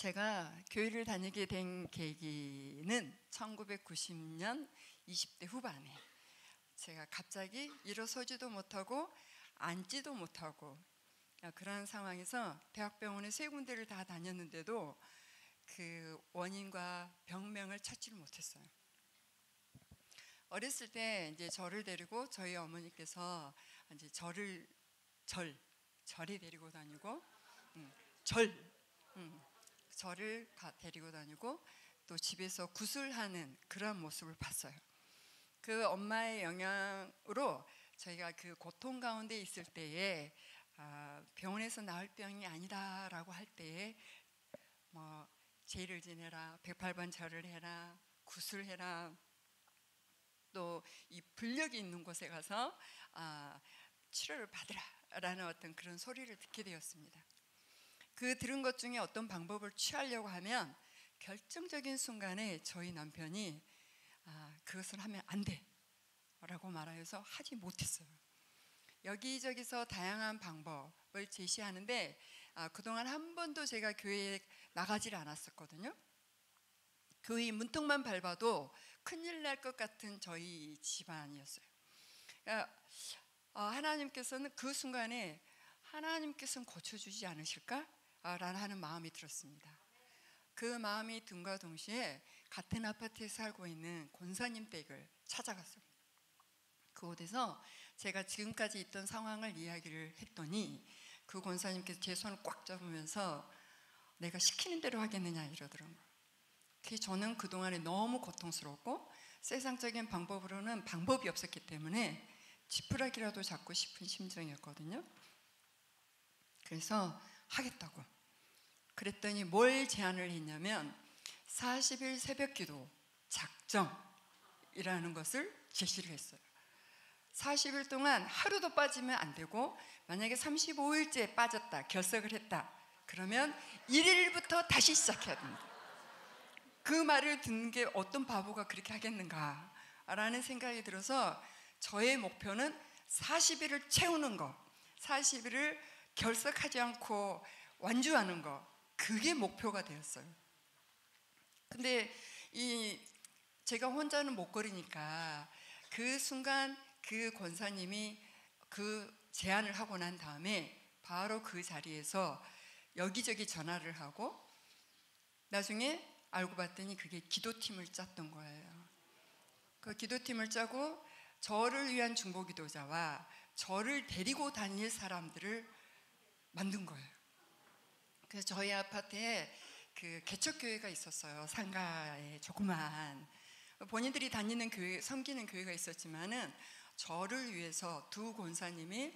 제가 교회를 다니게 된 계기는 1990년 20대 후반에 제가 갑자기 일어서지도 못하고 앉지도 못하고 그런 상황에서 대학병원에 세 군데를 다 다녔는데도 그 원인과 병명을 찾지를 못했어요. 어렸을 때 이제 저를 데리고 저희 어머니께서 이제 절에 데리고 다니고 절을 데리고 다니고 또 집에서 구슬하는 그런 모습을 봤어요. 그 엄마의 영향으로 저희가 그 고통 가운데 있을 때에 병원에서 나을 병이 아니다라고 할 때에 뭐 제를 지내라, 108번 절을 해라, 구슬해라, 또 이 불력이 있는 곳에 가서 치료를 받으라라는 어떤 그런 소리를 듣게 되었습니다. 그 들은 것 중에 어떤 방법을 취하려고 하면 결정적인 순간에 저희 남편이 그것을 하면 안 돼 라고 말하여서 하지 못했어요. 여기저기서 다양한 방법을 제시하는데 그동안 한 번도 제가 교회에 나가질 않았었거든요. 교회 문턱만 밟아도 큰일 날 것 같은 저희 집안이었어요. 그러니까 하나님께서는 그 순간에 하나님께서는 고쳐주지 않으실까? 라는 마음이 들었습니다. 그 마음이 든과 동시에 같은 아파트에 살고 있는 권사님 댁을 찾아갔어요. 그곳에서 제가 지금까지 있던 상황을 이야기를 했더니 그 권사님께서 제 손을 꽉 잡으면서 내가 시키는 대로 하겠느냐 이러더라고요. 저는 그동안에 너무 고통스럽고 세상적인 방법으로는 방법이 없었기 때문에 지푸라기라도 잡고 싶은 심정이었거든요. 그래서 하겠다고 그랬더니 뭘 제안을 했냐면 40일 새벽기도 작정이라는 것을 제시를 했어요. 40일 동안 하루도 빠지면 안 되고 만약에 35일째 빠졌다, 결석을 했다 그러면 1일부터 다시 시작해야 됩니다. 그 말을 듣는 게 어떤 바보가 그렇게 하겠는가 라는 생각이 들어서 저의 목표는 40일을 채우는 거, 40일을 결석하지 않고 완주하는 거, 그게 목표가 되었어요. 근데 제가 혼자는 못 거리니까 그 순간 그 권사님이 그 제안을 하고 난 다음에 바로 그 자리에서 여기저기 전화를 하고 나중에 알고 봤더니 그게 기도팀을 짰던 거예요. 그 기도팀을 짜고 저를 위한 중보기도자와 저를 데리고 다닐 사람들을 만든 거예요. 그래서 저희 아파트에 그 개척교회가 있었어요. 상가에 조그만 본인들이 다니는 교회, 섬기는 교회가 있었지만은 저를 위해서 두 권사님이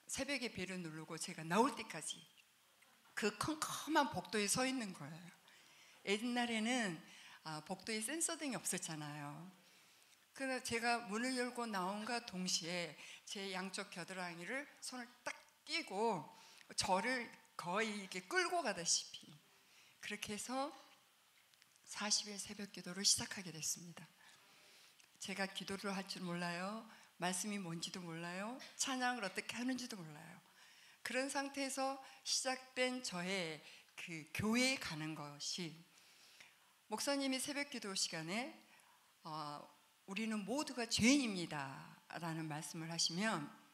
새벽에 벨을 누르고 제가 나올 때까지 그 컴컴한 복도에 서 있는 거예요. 옛날에는 복도에 센서등이 없었잖아요. 그래서 제가 문을 열고 나온과 동시에 제 양쪽 겨드랑이를 손을 딱 끼고 저를 거의 이렇게 끌고 가다시피 그렇게 해서 40일 새벽 기도를 시작하게 됐습니다. 제가 기도를 할 줄 몰라요. 말씀이 뭔지도 몰라요. 찬양을 어떻게 하는지도 몰라요. 그런 상태에서 시작된 저의 그 교회에 가는 것이 목사님이 새벽 기도 시간에 우리는 모두가 죄인입니다 라는 말씀을 하시면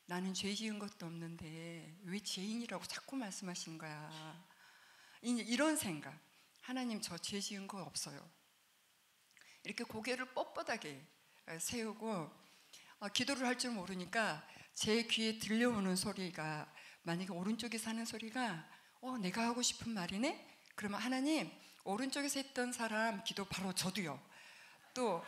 나는 죄 지은 것도 없는데 왜 죄인이라고 자꾸 말씀하시는 거야. 이런 생각. 하나님 저 죄 지은 거 없어요. 이렇게 고개를 뻣뻣하게 세우고 기도를 할 줄 모르니까 제 귀에 들려오는 소리가 만약에 오른쪽에서 하는 소리가 내가 하고 싶은 말이네? 그러면 하나님 오른쪽에서 했던 사람 기도 바로 저도요. 또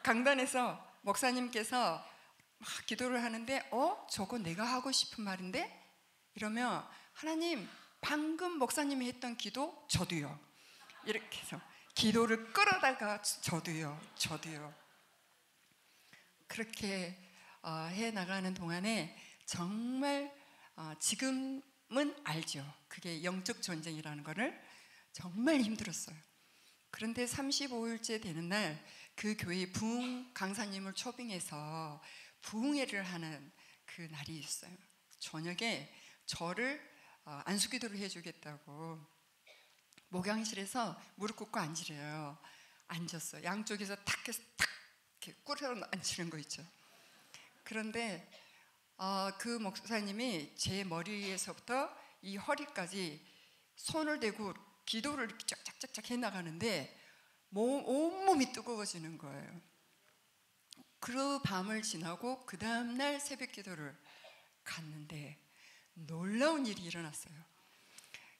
강단에서 목사님께서 막 기도를 하는데 저거 내가 하고 싶은 말인데? 이러면 하나님 방금 목사님이 했던 기도 저도요. 이렇게 해서 기도를 끌어다가 저도요. 그렇게 해나가는 동안에 정말 지금은 알죠. 그게 영적 전쟁이라는 거를 정말 힘들었어요. 그런데 35일째 되는 날 그 교회 부흥 강사님을 초빙해서 부흥회를 하는 그 날이 있어요. 저녁에 저를 안수기도를 해주겠다고 목양실에서 무릎 꿇고 앉으래요. 앉았어. 양쪽에서 탁 해서 탁 이렇게 꿇어 앉히는 거 있죠. 그런데 그 목사님이 제 머리에서부터 이 허리까지 손을 대고 기도를 이렇게 쫙쫙쫙쫙 해나가는데 온몸이 뜨거워지는 거예요. 그 밤을 지나고 그 다음날 새벽 기도를 갔는데 놀라운 일이 일어났어요.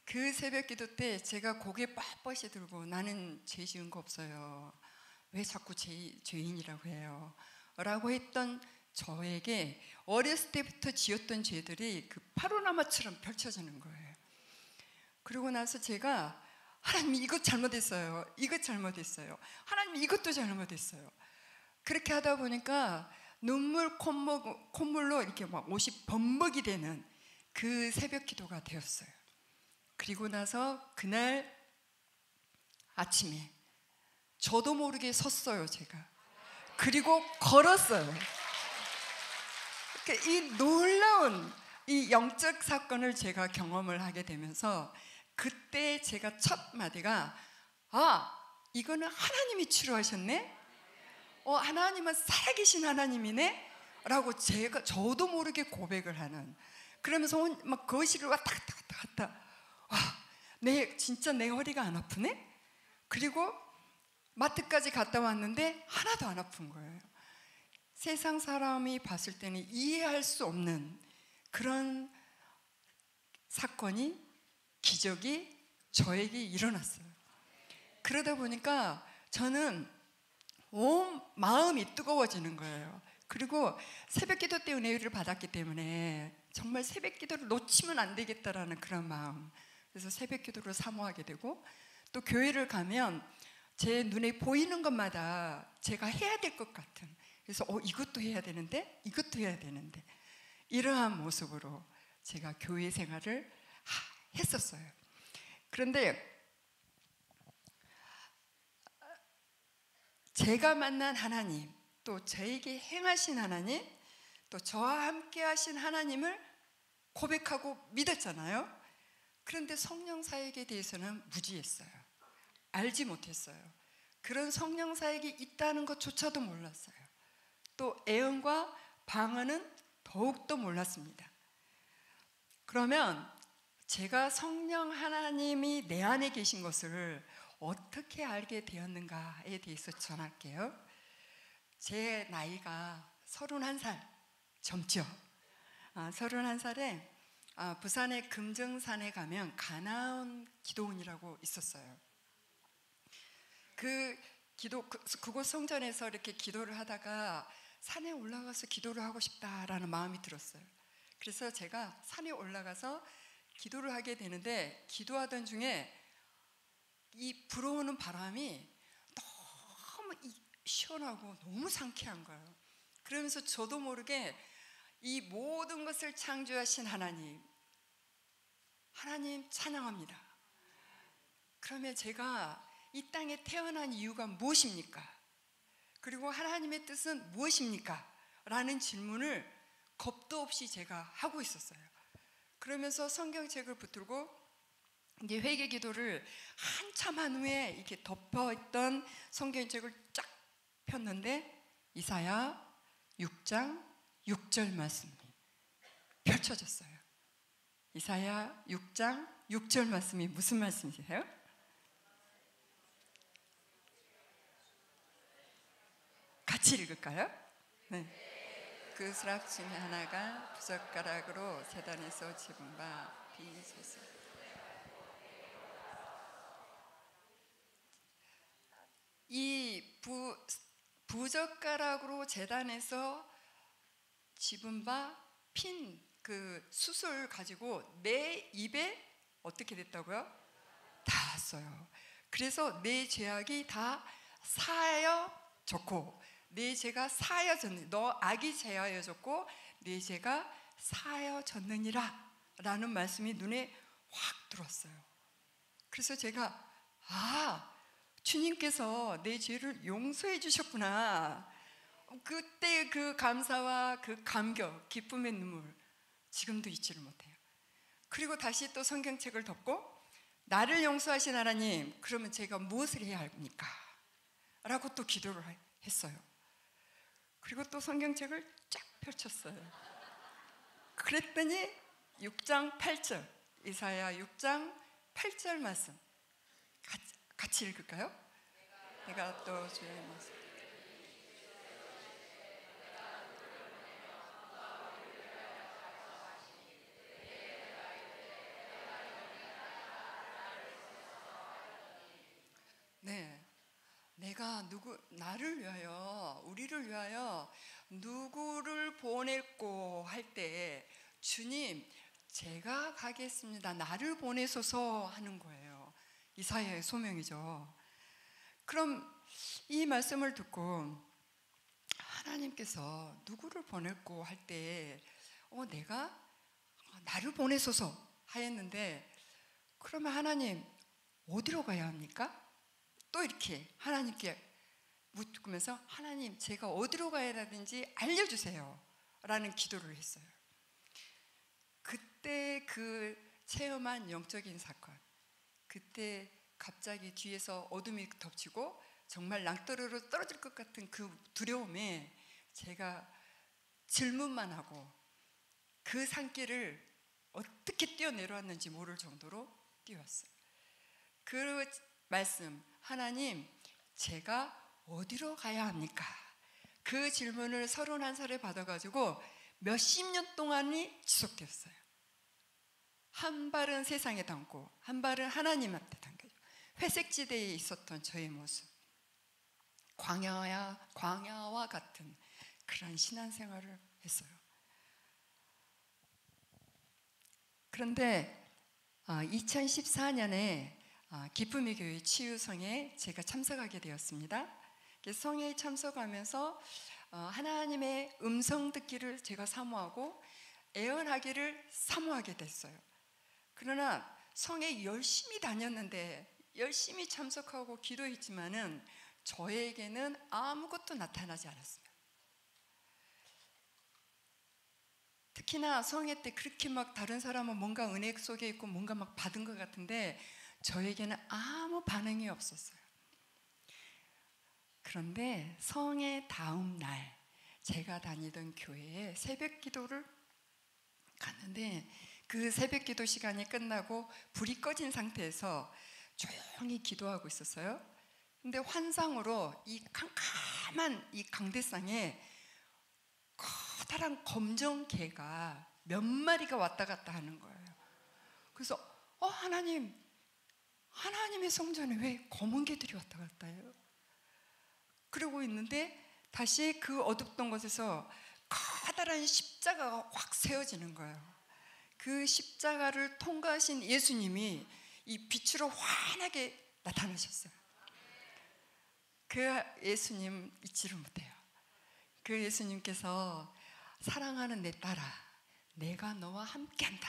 그 새벽 기도 때 제가 고개 빳빳이 들고 나는 죄 지은 거 없어요. 왜 자꾸 죄인이라고 해요? 라고 했던 저에게 어렸을 때부터 지었던 죄들이 그 파노라마처럼 펼쳐지는 거예요. 그러고 나서 제가 하나님 이것 잘못했어요. 이것 잘못했어요. 하나님 이것도 잘못했어요. 그렇게 하다 보니까 눈물 콧물로 이렇게 막 옷이 범벅이 되는 그 새벽 기도가 되었어요. 그리고 나서 그날 아침에 저도 모르게 섰어요, 제가. 그리고 걸었어요. 그러니까 이 놀라운 이 영적 사건을 제가 경험을 하게 되면서 그때 제가 첫 마디가 이거는 하나님이 치료하셨네? 하나님은 살아계신 하나님이네? 라고 저도 모르게 고백을 하는, 그러면서 막 거실을 왔다 갔다 진짜 내 허리가 안 아프네? 그리고 마트까지 갔다 왔는데 하나도 안 아픈 거예요. 세상 사람이 봤을 때는 이해할 수 없는 그런 사건이, 기적이 저에게 일어났어요. 그러다 보니까 저는 온 마음이 뜨거워지는 거예요. 그리고 새벽 기도 때 은혜를 받았기 때문에 정말 새벽 기도를 놓치면 안 되겠다라는 그런 마음, 그래서 새벽 기도를 사모하게 되고, 또 교회를 가면 제 눈에 보이는 것마다 제가 해야 될 것 같은, 그래서 이것도 해야 되는데 이것도 해야 되는데 이러한 모습으로 제가 교회 생활을 했었어요. 그런데 제가 만난 하나님, 또 저에게 행하신 하나님, 또 저와 함께 하신 하나님을 고백하고 믿었잖아요. 그런데 성령 사역에 대해서는 무지했어요. 알지 못했어요. 그런 성령 사역이 있다는 것조차도 몰랐어요. 또 애언과 방언은 더욱더 몰랐습니다. 그러면 제가 성령 하나님이 내 안에 계신 것을 어떻게 알게 되었는가에 대해서 전할게요. 제 나이가 31살 젊죠. 31살에 부산의 금정산에 가면 가나온 기도원이라고 있었어요. 그곳 성전에서 이렇게 기도를 하다가 산에 올라가서 기도를 하고 싶다라는 마음이 들었어요. 그래서 제가 산에 올라가서 기도를 하게 되는데, 기도하던 중에 이 불어오는 바람이 너무 시원하고 너무 상쾌한 거예요. 그러면서 저도 모르게 이 모든 것을 창조하신 하나님 찬양합니다. 그러면 제가 이 땅에 태어난 이유가 무엇입니까? 그리고 하나님의 뜻은 무엇입니까? 라는 질문을 겁도 없이 제가 하고 있었어요. 그러면서 성경책을 붙들고 이제 회개 기도를 한참 한 후에 이렇게 덮어있던 성경책을 쫙 폈는데 이사야 6장 6절 말씀이 펼쳐졌어요. 이사야 6장 6절 말씀이 무슨 말씀이세요? 같이 읽을까요? 네. 그 수랍 중에 하나가 부젓가락으로 재단에서 집은 바 비소스. 이 부젓가락으로 재단에서 집은 바 핀 그 숯을 가지고 내 입에 어떻게 됐다고요? 닿았어요. 그래서 내 죄악이 다 사하여졌고, 내 죄가 사하여졌네. 너 악이 제하여졌고 내 죄가 사하여졌느니라 라는 말씀이 눈에 확 들어왔어요. 그래서 제가 주님께서 내 죄를 용서해 주셨구나. 그때 그 감사와 그 감격, 기쁨의 눈물 지금도 잊지를 못해요. 그리고 다시 또 성경책을 덮고 나를 용서하신 하나님, 그러면 제가 무엇을 해야 합니까? 라고 또 기도를 했어요. 그리고 또 성경책을 쫙 펼쳤어요. 그랬더니 6장 8절, 이사야 6장 8절 말씀 같이 읽을까요? 내가 또 주의 모습. 네, 내가 나를 위하여, 우리를 위하여 누구를 보냈고 할 때 주님, 제가 가겠습니다. 나를 보내소서 하는 거예요. 이사야의 소명이죠. 그럼 이 말씀을 듣고 하나님께서 누구를 보냈고 할 때 내가 나를 보내소서 하였는데, 그러면 하나님 어디로 가야 합니까? 또 이렇게 하나님께 묻으면서 하나님, 제가 어디로 가야 하는지 알려주세요 라는 기도를 했어요. 그때 그 체험한 영적인 사건, 그때 갑자기 뒤에서 어둠이 덮치고 정말 낭떠러로 떨어질 것 같은 그 두려움에 제가 질문만 하고 그 산길을 어떻게 뛰어내려왔는지 모를 정도로 뛰어왔어요. 그 말씀, 하나님, 제가 어디로 가야 합니까? 그 질문을 31살에 받아가지고 몇십 년 동안이 지속됐어요. 한 발은 세상에 담고 한 발은 하나님한테 담겨요. 회색지대에 있었던 저의 모습, 광야와 같은 그런 신앙생활을 했어요. 그런데 2014년에 기쁨의 교회 치유성에 제가 참석하게 되었습니다. 성회에 참석하면서 하나님의 음성 듣기를 제가 사모하고 애언하기를 사모하게 됐어요. 그러나 성에 열심히 다녔는데, 열심히 참석하고 기도했지만은 저에게는 아무것도 나타나지 않았습니다. 특히나 성회 때 그렇게 막 다른 사람은 뭔가 은혜 속에 있고 뭔가 막 받은 것 같은데 저에게는 아무 반응이 없었어요. 그런데 성회 다음 날 제가 다니던 교회에 새벽 기도를 갔는데, 그 새벽 기도 시간이 끝나고 불이 꺼진 상태에서 조용히 기도하고 있었어요. 근데 환상으로 이 캄캄한 이 강대상에 커다란 검정 개가 몇 마리가 왔다 갔다 하는 거예요. 그래서 하나님의 성전에 왜 검은 개들이 왔다 갔다 해요? 그러고 있는데 다시 그 어둡던 곳에서 커다란 십자가가 확 세워지는 거예요. 그 십자가를 통과하신 예수님이 이 빛으로 환하게 나타나셨어요. 그 예수님 잊지를 못해요. 그 예수님께서 사랑하는 내 딸아, 내가 너와 함께한다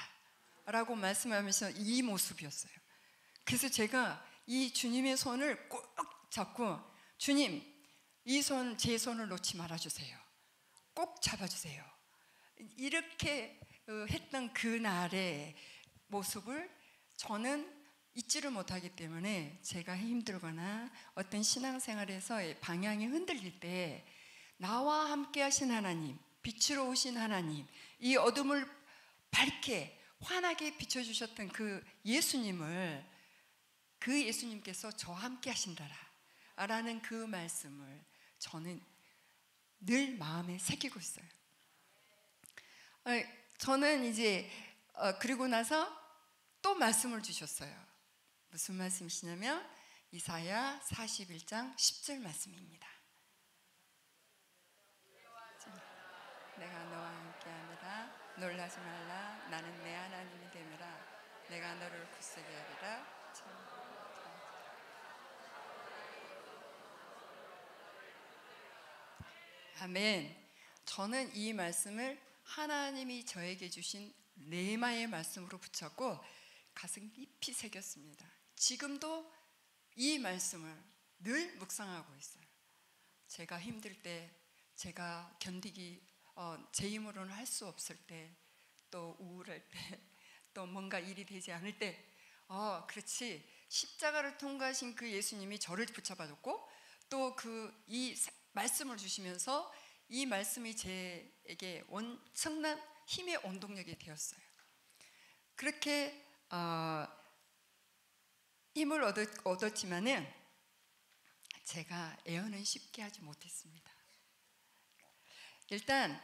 라고 말씀하면서 이 모습이었어요. 그래서 제가 이 주님의 손을 꼭 잡고, 주님, 이 손, 제 손을 놓지 말아주세요. 꼭 잡아주세요. 이렇게 했던 그날의 모습을 저는 잊지를 못하기 때문에 제가 힘들거나 어떤 신앙생활에서 방향이 흔들릴 때 나와 함께 하신 하나님, 빛으로 오신 하나님, 이 어둠을 밝게 환하게 비춰주셨던 그 예수님께서 저와 함께 하신다라 라는 그 말씀을 저는 늘 마음에 새기고 있어요. 저는 이제 그리고 나서 또 말씀을 주셨어요. 무슨 말씀이시냐면 이사야 41장 10절 말씀입니다. 내가 너와 함께하니라, 놀라지 말라, 나는 내 하나님이 됨이라, 내가 너를 굳세게 하리라. 아멘. 저는 이 말씀을 하나님이 저에게 주신 레마의 말씀으로 붙잡고 가슴 깊이 새겼습니다. 지금도 이 말씀을 늘 묵상하고 있어요. 제가 힘들 때, 제가 견디기 제 힘으로는 할 수 없을 때, 또 우울할 때, 또 뭔가 일이 되지 않을 때 그렇지. 십자가를 통과하신 그 예수님이 저를 붙잡아줬고 또 이 말씀을 주시면서 이 말씀이 제게 엄청난 힘의 원동력이 되었어요. 그렇게 힘을 얻었지만은 제가 예언은 쉽게 하지 못했습니다. 일단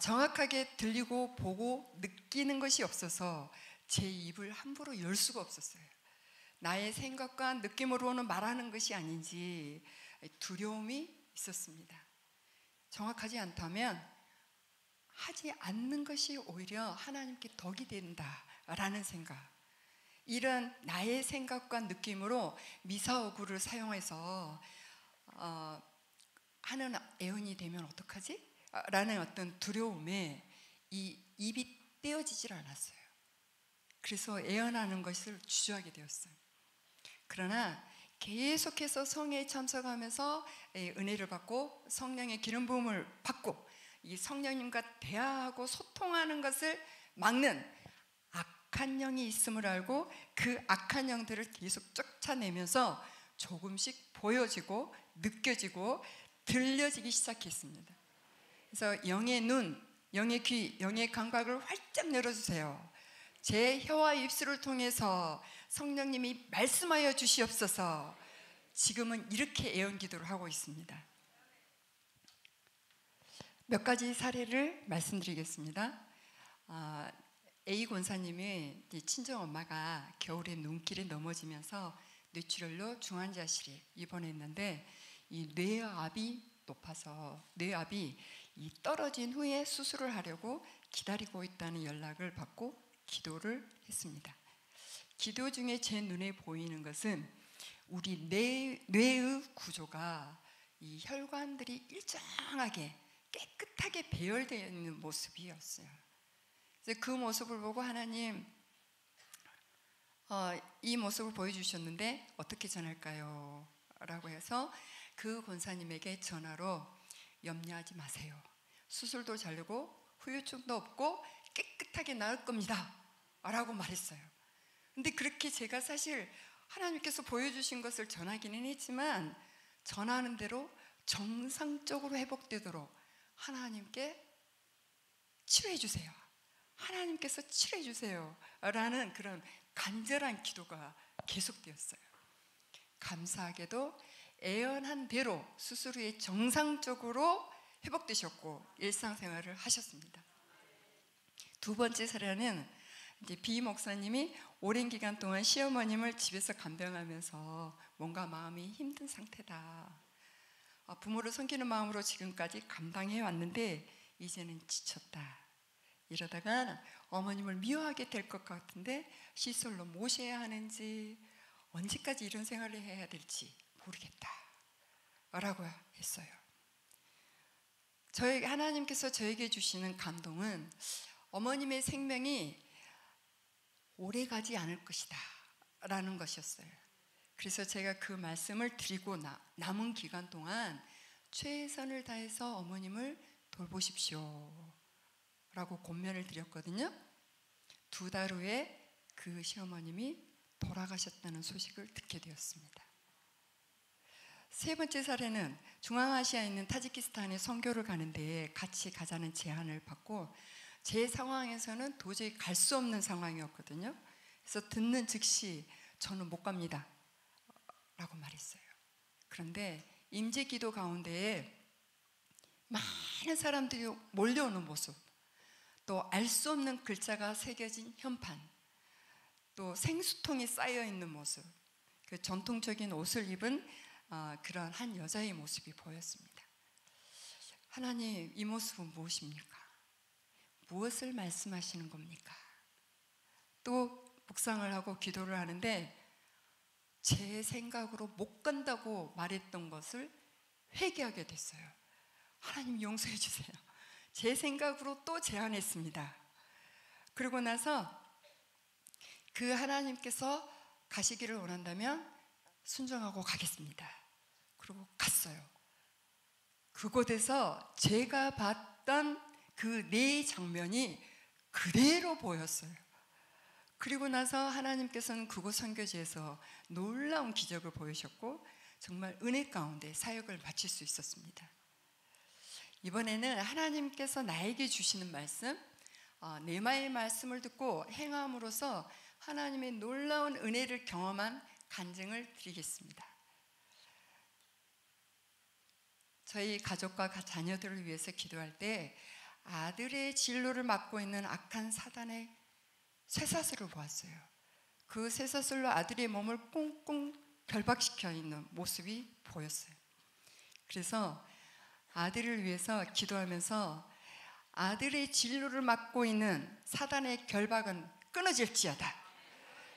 정확하게 들리고 보고 느끼는 것이 없어서 제 입을 함부로 열 수가 없었어요. 나의 생각과 느낌으로는 말하는 것이 아닌지 두려움이 있었습니다. 정확하지 않다면 하지 않는 것이 오히려 하나님께 덕이 된다라는 생각, 이런 나의 생각과 느낌으로 미사오구를 사용해서 하는 예언이 되면 어떡하지? 라는 어떤 두려움에 이 입이 떼어지질 않았어요. 그래서 예언하는 것을 주저하게 되었어요. 그러나 계속해서 성회에 참석하면서 은혜를 받고 성령의 기름 부음을 받고 이 성령님과 대화하고 소통하는 것을 막는 악한 영이 있음을 알고 그 악한 영들을 계속 쫓아내면서 조금씩 보여지고 느껴지고 들려지기 시작했습니다. 그래서 영의 눈, 영의 귀, 영의 감각을 활짝 열어주세요. 제 혀와 입술을 통해서 성령님이 말씀하여 주시옵소서. 지금은 이렇게 애원 기도를 하고 있습니다. 몇 가지 사례를 말씀드리겠습니다. A 권사님의 친정 엄마가 겨울에 눈길에 넘어지면서 뇌출혈로 중환자실에 입원했는데 이 뇌압이 높아서 뇌압이 떨어진 후에 수술을 하려고 기다리고 있다는 연락을 받고 기도를 했습니다. 기도 중에 제 눈에 보이는 것은 우리 뇌의 구조가 이 혈관들이 일정하게 깨끗하게 배열되어 있는 모습이었어요. 그래서 그 모습을 보고 하나님, 이 모습을 보여주셨는데 어떻게 전할까요? 라고 해서 그 권사님에게 전화로 염려하지 마세요. 수술도 잘 되고 후유증도 없고 깨끗하게 나을 겁니다. 라고 말했어요. 근데 그렇게 제가 사실 하나님께서 보여주신 것을 전하기는 했지만 전하는 대로 정상적으로 회복되도록 하나님께 치료해 주세요. 하나님께서 치료해 주세요. 라는 그런 간절한 기도가 계속되었어요. 감사하게도 예언한 대로 수술 후에 정상적으로 회복되셨고 일상생활을 하셨습니다. 두 번째 사례는 이제 비 목사님이 오랜 기간 동안 시어머님을 집에서 간병하면서 뭔가 마음이 힘든 상태다. 부모를 섬기는 마음으로 지금까지 감당해 왔는데 이제는 지쳤다. 이러다가 어머님을 미워하게 될 것 같은데 시설로 모셔야 하는지 언제까지 이런 생활을 해야 될지 모르겠다. 라고 했어요. 하나님께서 저에게 주시는 감동은 어머님의 생명이 오래 가지 않을 것이다 라는 것이었어요. 그래서 제가 그 말씀을 드리고 남은 기간 동안 최선을 다해서 어머님을 돌보십시오 라고 권면을 드렸거든요. 2달 후에 그 시어머님이 돌아가셨다는 소식을 듣게 되었습니다. 세 번째 사례는 중앙아시아에 있는 타지키스탄에 선교를 가는데 같이 가자는 제안을 받고 제 상황에서는 도저히 갈 수 없는 상황이었거든요. 그래서 듣는 즉시 저는 못 갑니다 라고 말했어요. 그런데 임재기도 가운데에 많은 사람들이 몰려오는 모습, 또 알 수 없는 글자가 새겨진 현판, 또 생수통이 쌓여있는 모습, 그 전통적인 옷을 입은 그런 한 여자의 모습이 보였습니다. 하나님, 이 모습은 무엇입니까? 무엇을 말씀하시는 겁니까? 또 묵상을 하고 기도를 하는데 제 생각으로 못 간다고 말했던 것을 회개하게 됐어요. 하나님 용서해 주세요. 제 생각으로 또 제안했습니다. 그러고 나서 그 하나님께서 가시기를 원한다면 순종하고 가겠습니다. 그리고 갔어요. 그곳에서 제가 봤던 그 네 장면이 그대로 보였어요. 그리고 나서 하나님께서는 그곳 선교지에서 놀라운 기적을 보이셨고 정말 은혜 가운데 사역을 마칠 수 있었습니다. 이번에는 하나님께서 나에게 주시는 말씀, 네마의 말씀을 듣고 행함으로써 하나님의 놀라운 은혜를 경험한 간증을 드리겠습니다. 저희 가족과 자녀들을 위해서 기도할 때 아들의 진로를 맡고 있는 악한 사단의 쇠사슬을 보았어요. 그 쇠사슬로 아들의 몸을 꽁꽁 결박시켜 있는 모습이 보였어요. 그래서 아들을 위해서 기도하면서 아들의 진로를 맡고 있는 사단의 결박은 끊어질지어다.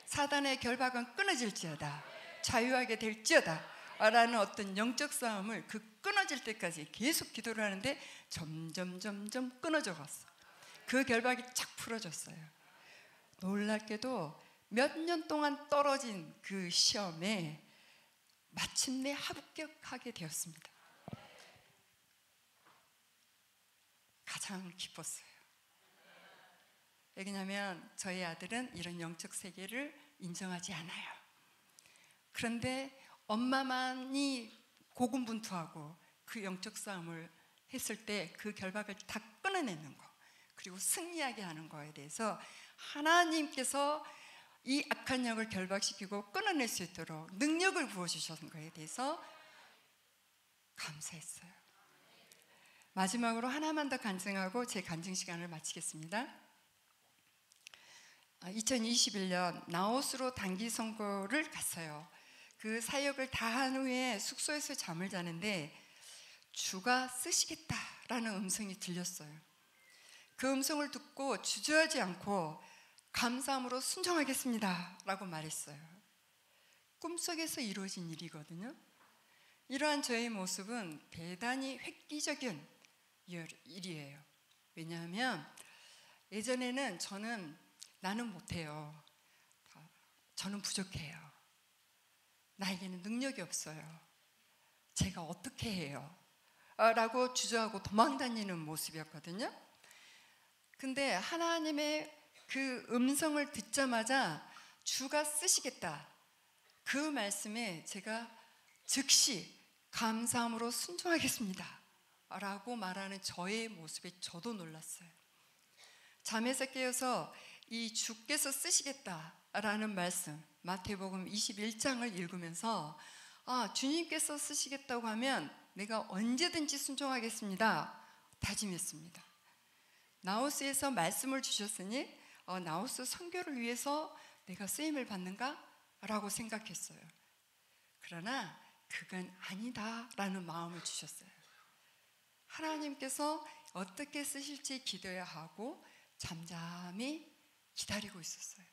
사단의 결박은 끊어질지어다. 자유하게 될지어다. 라는 어떤 영적 싸움을 그 끊어질 때까지 계속 기도를 하는데 점점 끊어져 갔어. 그 결박이 착 풀어졌어요. 놀랍게도 몇 년 동안 떨어진 그 시험에 마침내 합격하게 되었습니다. 가장 기뻤어요. 왜냐하면 저희 아들은 이런 영적 세계를 인정하지 않아요. 그런데 엄마만이 고군분투하고 그 영적 싸움을 했을 때 그 결박을 다 끊어내는 거, 그리고 승리하게 하는 거에 대해서 하나님께서 이 악한 영을 결박시키고 끊어낼 수 있도록 능력을 부어주셨던 거에 대해서 감사했어요. 마지막으로 하나만 더 간증하고 제 간증 시간을 마치겠습니다. 2021년 라오스로 단기 선거를 갔어요. 그 사역을 다 한 후에 숙소에서 잠을 자는데 주가 쓰시겠다라는 음성이 들렸어요. 그 음성을 듣고 주저하지 않고 감사함으로 순종하겠습니다 라고 말했어요. 꿈속에서 이루어진 일이거든요. 이러한 저의 모습은 대단히 획기적인 일이에요. 왜냐하면 예전에는 나는 못해요. 저는 부족해요. 나에게는 능력이 없어요. 제가 어떻게 해요? 라고 주저하고 도망다니는 모습이었거든요. 근데 하나님의 그 음성을 듣자마자 주가 쓰시겠다, 그 말씀에 제가 즉시 감사함으로 순종하겠습니다 라고 말하는 저의 모습에 저도 놀랐어요. 잠에서 깨어서 이 주께서 쓰시겠다라는 말씀, 마태복음 21장을 읽으면서 주님께서 쓰시겠다고 하면 내가 언제든지 순종하겠습니다 다짐했습니다. 나우스에서 말씀을 주셨으니 나우스 선교를 위해서 내가 쓰임을 받는가? 라고 생각했어요. 그러나 그건 아니다라는 마음을 주셨어요. 하나님께서 어떻게 쓰실지 기도해야 하고 잠잠히 기다리고 있었어요.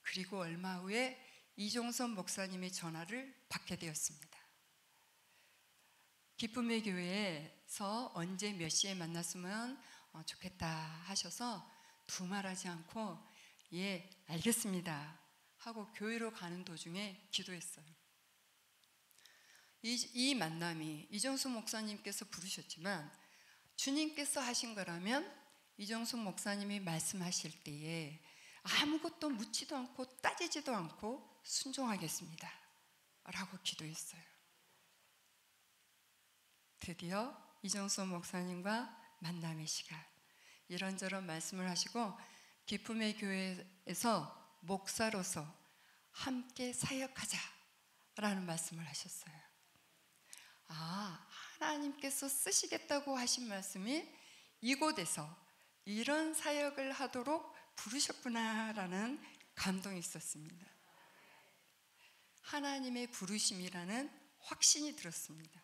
그리고 얼마 후에 이종선 목사님의 전화를 받게 되었습니다. 기쁨의 교회에서 언제 몇 시에 만났으면 좋겠다 하셔서 두말하지 않고 예 알겠습니다 하고 교회로 가는 도중에 기도했어요. 이 만남이 이종선 목사님께서 부르셨지만 주님께서 하신 거라면 이종선 목사님이 말씀하실 때에 아무것도 묻지도 않고 따지지도 않고 순종하겠습니다 라고 기도했어요. 드디어 이종선 목사님과 만남의 시간, 이런저런 말씀을 하시고 기쁨의 교회에서 목사로서 함께 사역하자라는 말씀을 하셨어요. 하나님께서 쓰시겠다고 하신 말씀이 이곳에서 이런 사역을 하도록 부르셨구나라는 감동이 있었습니다. 하나님의 부르심이라는 확신이 들었습니다.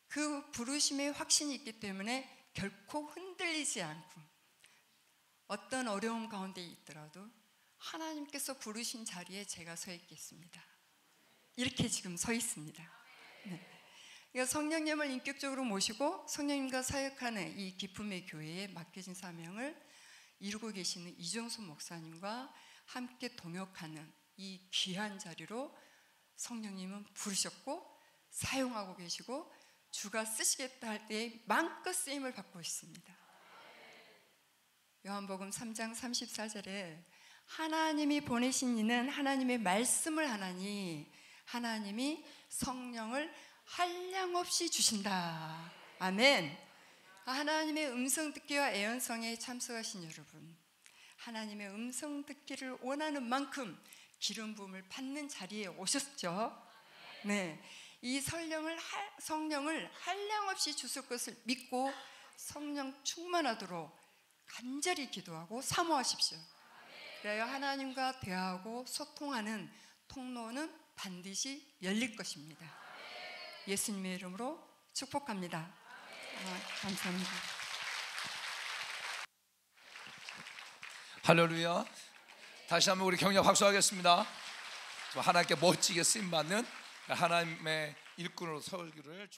그 부르심의 확신이 있기 때문에 결코 흔들리지 않고 어떤 어려움 가운데 있더라도 하나님께서 부르신 자리에 제가 서 있겠습니다. 이렇게 지금 서 있습니다. 네. 그러니까 성령님을 인격적으로 모시고 성령님과 사역하는 이 기쁨의 교회에 맡겨진 사명을 이루고 계시는 이종선 목사님과 함께 동역하는 이 귀한 자리로 성령님은 부르셨고 사용하고 계시고 주가 쓰시겠다 할 때에 마음껏 쓰임을 받고 있습니다. 요한복음 3장 34절에 하나님이 보내신 이는 하나님의 말씀을 하나니 하나님이 성령을 한량없이 주신다. 아멘. 하나님의 음성 듣기와 애언성에 참석하신 여러분, 하나님의 음성 듣기를 원하는 만큼 기름 부음을 받는 자리에 오셨죠. 네, 이 성령을 한량없이 주실 것을 믿고 성령 충만하도록 간절히 기도하고 사모하십시오. 그래야 하나님과 대화하고 소통하는 통로는 반드시 열릴 것입니다. 예수님의 이름으로 축복합니다. 감사합니다. 할렐루야. 다시 한번 우리 격려 박수하겠습니다. 하나님께 멋지게 쓰임받는 하나님의 일꾼으로 설교를